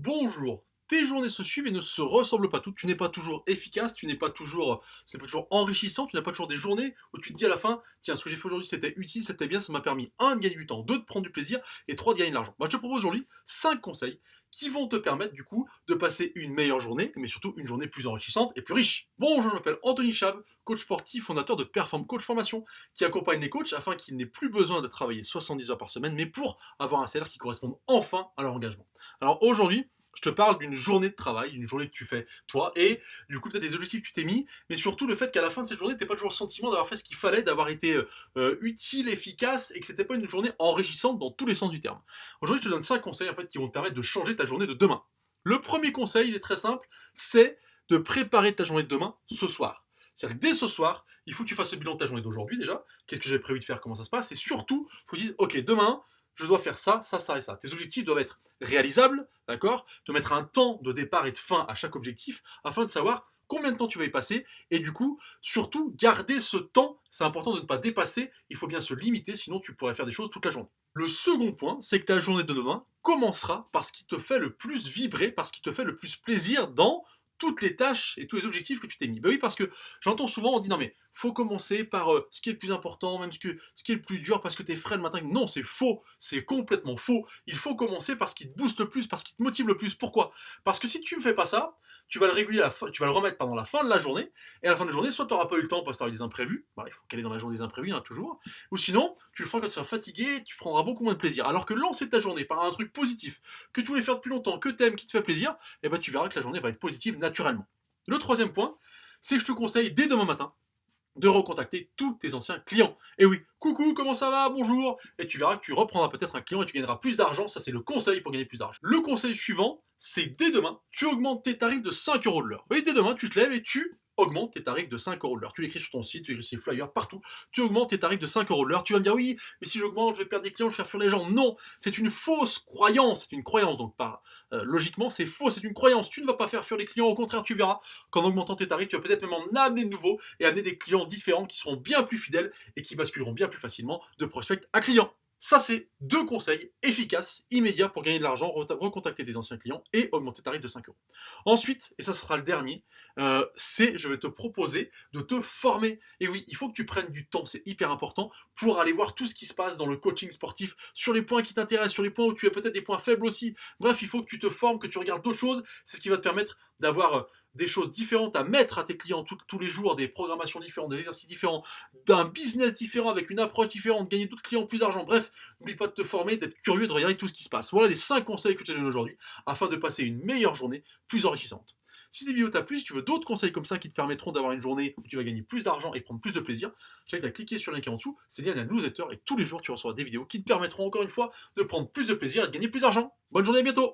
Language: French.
Bonjour. Tes journées se suivent et ne se ressemblent pas toutes. Tu n'es pas toujours efficace, c'est pas toujours enrichissant, tu n'as pas toujours des journées où tu te dis à la fin, tiens, ce que j'ai fait aujourd'hui c'était utile, c'était bien, ça m'a permis, un, de gagner du temps, deux, de prendre du plaisir, et trois, de gagner de l'argent. Moi, je te propose aujourd'hui 5 conseils qui vont te permettre du coup de passer une meilleure journée, mais surtout une journée plus enrichissante et plus riche. Bonjour, je m'appelle Anthony Chave, coach sportif, fondateur de Perform Coach Formation, qui accompagne les coachs afin qu'ils n'aient plus besoin de travailler 70 heures par semaine, mais pour avoir un salaire qui corresponde enfin à leur engagement. Alors aujourd'hui, je te parle d'une journée de travail, une journée que tu fais toi, et du coup, tu as des objectifs que tu t'es mis, mais surtout le fait qu'à la fin de cette journée, tu n'as pas toujours le sentiment d'avoir fait ce qu'il fallait, d'avoir été utile, efficace, et que c'était pas une journée enrichissante dans tous les sens du terme. Aujourd'hui, je te donne 5 conseils en fait, qui vont te permettre de changer ta journée de demain. Le premier conseil, il est très simple, c'est de préparer ta journée de demain ce soir. C'est-à-dire que dès ce soir, il faut que tu fasses le bilan de ta journée d'aujourd'hui déjà. Qu'est-ce que j'ai prévu de faire, comment ça se passe, et surtout, il faut que tu dises, ok, demain, je dois faire ça, ça, ça et ça. Tes objectifs doivent être réalisables, d'accord? De mettre un temps de départ et de fin à chaque objectif afin de savoir combien de temps tu vas y passer et du coup, surtout, garder ce temps. C'est important de ne pas dépasser, il faut bien se limiter, sinon tu pourrais faire des choses toute la journée. Le second point, c'est que ta journée de demain commencera par ce qui te fait le plus vibrer, par ce qui te fait le plus plaisir dans toutes les tâches et tous les objectifs que tu t'es mis. Ben oui, parce que j'entends souvent, on dit non mais faut commencer par ce qui est le plus important, même ce qui est le plus dur parce que t'es frais le matin. Non, c'est faux, c'est complètement faux. Il faut commencer par ce qui te booste le plus, par ce qui te motive le plus. Pourquoi? Parce que si tu ne fais pas ça, tu vas le réguler tu vas le remettre pendant la fin de la journée, et à la fin de la journée, soit tu n'auras pas eu le temps parce que tu auras eu des imprévus, bah, il faut caler dans la journée des imprévus, hein, toujours, ou sinon, tu le feras quand tu seras fatigué, tu prendras beaucoup moins de plaisir. Alors que lancer ta journée par un truc positif, que tu voulais faire depuis longtemps, que tu aimes, qui te fait plaisir, et ben tu verras que la journée va être positive naturellement. Le troisième point, c'est que je te conseille dès demain matin de recontacter tous tes anciens clients. Et oui, coucou, comment ça va, bonjour. Et tu verras que tu reprendras peut-être un client et tu gagneras plus d'argent. Ça, c'est le conseil pour gagner plus d'argent. Le conseil suivant, c'est dès demain, tu augmentes tes tarifs de 5 euros de l'heure. Oui, dès demain, tu te lèves et tu augmentes tes tarifs de 5 euros de l'heure. Tu l'écris sur ton site, tu l'écris sur les flyers, partout. Tu augmentes tes tarifs de 5 euros de l'heure. Tu vas me dire, oui, mais si j'augmente, je vais perdre des clients, je vais faire fuir les gens. Non, c'est une fausse croyance. C'est une croyance, donc pas logiquement, c'est faux, c'est une croyance. Tu ne vas pas faire fuir les clients, au contraire, tu verras qu'en augmentant tes tarifs, tu vas peut-être même en amener de nouveaux et amener des clients différents qui seront bien plus fidèles et qui basculeront bien plus facilement de prospect à client. Ça, c'est 2 conseils efficaces, immédiats pour gagner de l'argent, recontacter des anciens clients et augmenter ta tarif de 5 euros. Ensuite, et ça sera le dernier, je vais te proposer de te former. Et oui, il faut que tu prennes du temps, c'est hyper important, pour aller voir tout ce qui se passe dans le coaching sportif, sur les points qui t'intéressent, sur les points où tu as peut-être des points faibles aussi. Bref, il faut que tu te formes, que tu regardes d'autres choses. C'est ce qui va te permettre d'avoir des choses différentes à mettre à tes clients tous les jours, des programmations différentes, des exercices différents, d'un business différent avec une approche différente, gagner d'autres clients, plus d'argent. Bref, n'oublie pas de te former, d'être curieux, de regarder tout ce qui se passe. Voilà les 5 conseils que je te donne aujourd'hui afin de passer une meilleure journée plus enrichissante. Si cette vidéo t'a plu, si tu veux d'autres conseils comme ça qui te permettront d'avoir une journée où tu vas gagner plus d'argent et prendre plus de plaisir, je t'invite à cliquer sur le lien qui est en dessous, c'est lié à la newsletter et tous les jours tu recevras des vidéos qui te permettront encore une fois de prendre plus de plaisir et de gagner plus d'argent. Bonne journée, à bientôt!